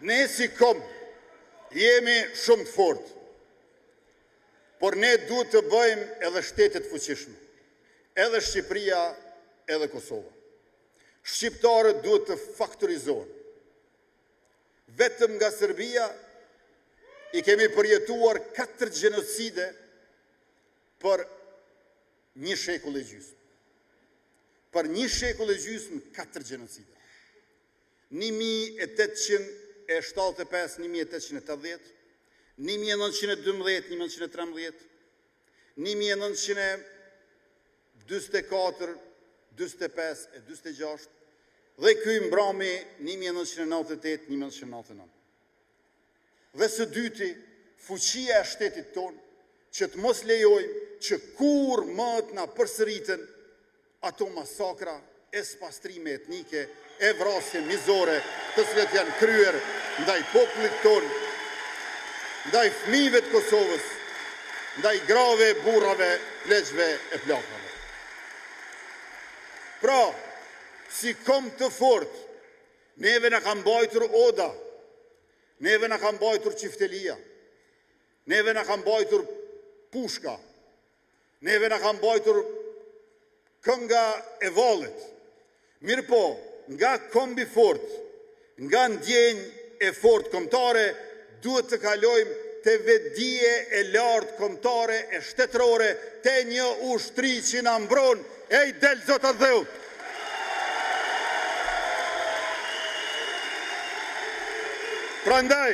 Ne si kom jemi shumë të fortë, por ne duhet të bëjmë edhe shtetet fuqishme, edhe Shqipëria, edhe Kosova. Shqiptarët duhet të faktorizohen. Vetëm nga Serbia i kemi përjetuar 4 gjenocide për 1 shekull e gjysmë. Për 1 shekull e gjysmë 4 gjenocide. 1875, 1880, 1912, 1913, 1924, 25 e 26, dhe ky mbrami 1998, 1999. Dhe së dyti, fuqia e shtetit tonë, që të mos lejojmë që kur më të na përsëriten ato masakra, pastrime etnike, e vrasje mizore, të cilat janë kryer ndaj popullit tonë, ndaj fëmijëve të Kosovës, ndaj grave, burrave, pleqve e plakave. Pra, si kom të fort, neve na ka mbajtur Oda, neve na ka mbajtur Qiftelia, neve na ka mbajtur Pushka, neve na ka mbajtur Kënga e Vallit. Mirë po, nga kombi fort, nga ndjenjë e fort kombëtare, duhet të kalojmë të vetdije e lartë kombëtare e shtetërore, të një ushtri që na mbron, e i del zotat dheut. Prandaj,